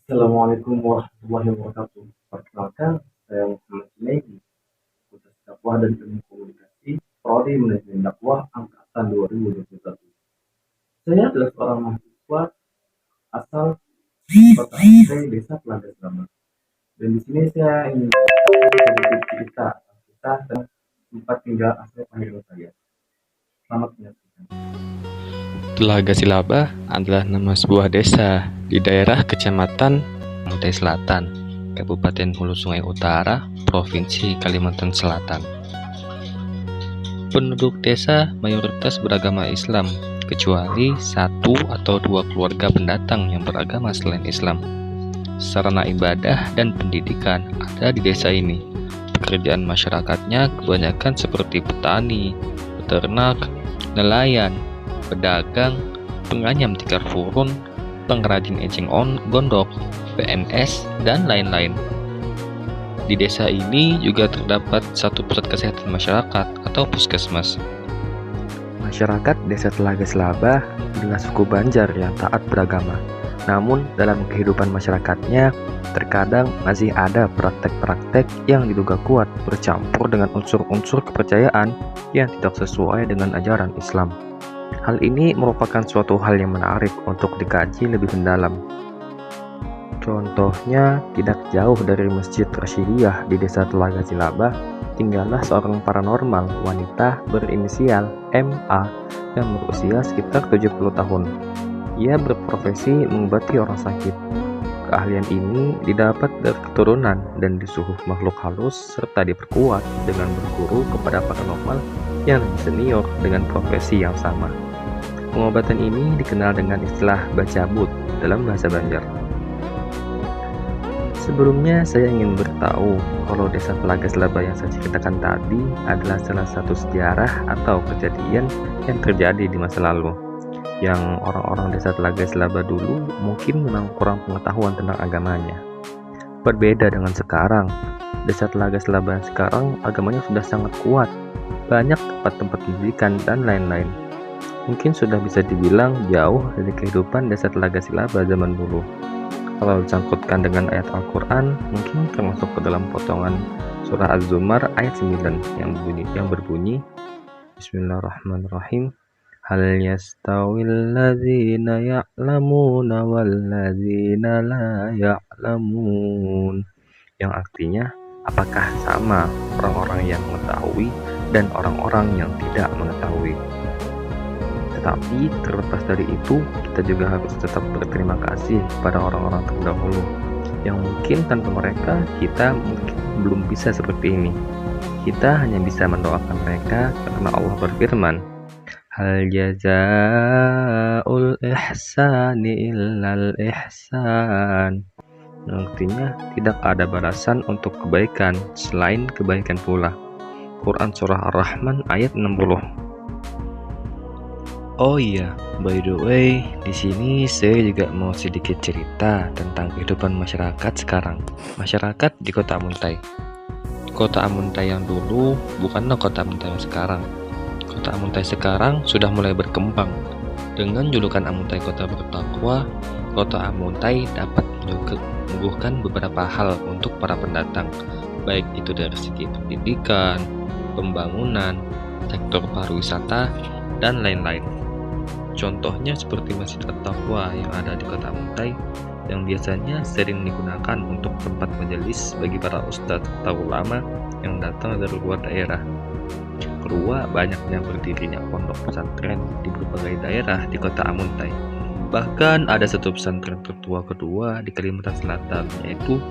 Assalamualaikum warahmatullahi wabarakatuh. Perkenalkan, saya Muhammad Junaidi, Khusus Dakwah dan Ilmu Komunikasi, Prodi Manajemen Dakwah Angkatan 2021. Saya adalah seorang mahasiswa asal Kota Aceh, Desa Telaga Selama. Dan di sini saya ingin sedikit cerita tentang kita dan tempat tinggal asli kelahiran saya. Selamat menyaksikan. Telaga Silaba adalah nama sebuah desa di daerah Kecamatan Pantai Selatan, Kabupaten Hulu Sungai Utara, Provinsi Kalimantan Selatan. Penduduk desa mayoritas beragama Islam, kecuali satu atau dua keluarga pendatang yang beragama selain Islam. Sarana ibadah dan pendidikan ada di desa ini. Pekerjaan masyarakatnya kebanyakan seperti petani, peternak, nelayan, pedagang, penganyam tikar furun, pengrajin eceng gondok, PNS, dan lain-lain. Di desa ini juga terdapat satu pusat kesehatan masyarakat atau puskesmas. Masyarakat desa Telaga Selaba adalah suku Banjar yang taat beragama. Namun dalam kehidupan masyarakatnya, terkadang masih ada praktek-praktek yang diduga kuat bercampur dengan unsur-unsur kepercayaan yang tidak sesuai dengan ajaran Islam. Hal ini merupakan suatu hal yang menarik untuk dikaji lebih mendalam. Contohnya, tidak jauh dari Masjid Rasyidiyah di desa Telaga Silaba, tinggallah seorang paranormal wanita berinisial MA yang berusia sekitar 70 tahun. Ia berprofesi mengobati orang sakit. Keahlian ini didapat dari keturunan dan disuguh makhluk halus serta diperkuat dengan berguru kepada paranormal yang lebih senior dengan profesi yang sama. Pengobatan ini dikenal dengan istilah bacabut dalam bahasa Banjar. Sebelumnya saya ingin beritahu kalau desa Telaga Selaba yang saya ceritakan tadi adalah salah satu sejarah atau kejadian yang terjadi di masa lalu, yang orang-orang desa Telaga Selaba dulu mungkin memang kurang pengetahuan tentang agamanya. Berbeda dengan sekarang, desa Telaga Selaba sekarang agamanya sudah sangat kuat, banyak tempat-tempat pendidikan dan lain-lain. Mungkin sudah bisa dibilang jauh dari kehidupan desa Telaga Silaba zaman dulu. Kalau disangkutkan dengan ayat Al-Quran, mungkin termasuk ke dalam potongan surah Az-Zumar ayat 9 yang berbunyi Bismillahirrahmanirrahim. Hal yastawil ladzina ya'lamuna wal ladzina la ya'lamun. Yang artinya, apakah sama orang-orang yang mengetahui dan orang-orang yang tidak mengetahui. Tetapi terlepas dari itu, kita juga harus tetap berterima kasih kepada orang-orang terdahulu yang mungkin tanpa mereka kita mungkin belum bisa seperti ini. Kita hanya bisa mendoakan mereka karena Allah berfirman, Hal jazaa'ul ihsani illal ihsan. Artinya, tidak ada balasan untuk kebaikan selain kebaikan pula. Quran Surah Ar-Rahman ayat 60. Oh iya, by the way, di sini saya juga mau sedikit cerita tentang kehidupan masyarakat sekarang. Masyarakat di Kota Amuntai. Kota Amuntai yang dulu bukanlah Kota Amuntai yang sekarang. Kota Amuntai sekarang sudah mulai berkembang. Dengan julukan Amuntai Kota Bertakwa, Kota Amuntai dapat menyuguhkan beberapa hal untuk para pendatang, baik itu dari segi pendidikan, pembangunan, sektor pariwisata, dan lain-lain. Contohnya seperti Masjid At-Taqwa yang ada di Kota Amuntai, yang biasanya sering digunakan untuk tempat majelis bagi para ustadz atau ulama yang datang dari luar daerah. Kedua, banyaknya berdirinya pondok pesantren di berbagai daerah di Kota Amuntai. Bahkan ada satu pesantren tertua kedua di Kalimantan Selatan, yaitu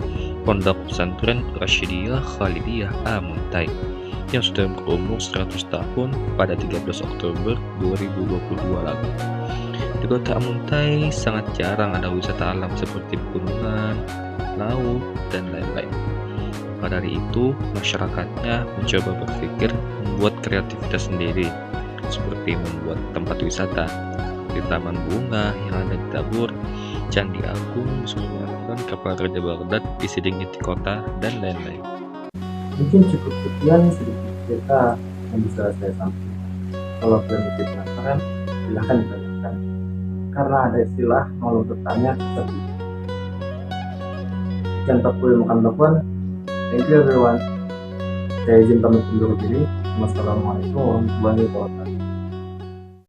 Pondok Pesantren Rasyidiyah Khalidiyah Amuntai, yang sudah berumur 100 tahun pada 13 Oktober 2022 lalu. Di Kota Amuntai sangat jarang ada wisata alam seperti pegunungan, laut, dan lain-lain. Maka dari itu, masyarakatnya mencoba berpikir membuat kreativitas sendiri, seperti membuat tempat wisata di Taman Bunga yang ada di Tabur, Candi Agung di Sumeneb, Kapal Raja Baghdad di Sidingiti Kota, dan lain-lain. Mungkin cukup sekian sedikit cerita yang bisa saya sampaikan. Kalau kalian masih penasaran, silahkan ditanyakan. Karena ada istilah kalau bertanya seperti itu. Sekian Teguh yang makan telepon. Thank you everyone. Saya izin pamit undur diri. Wassalamualaikum warahmatullahi wabarakatuh.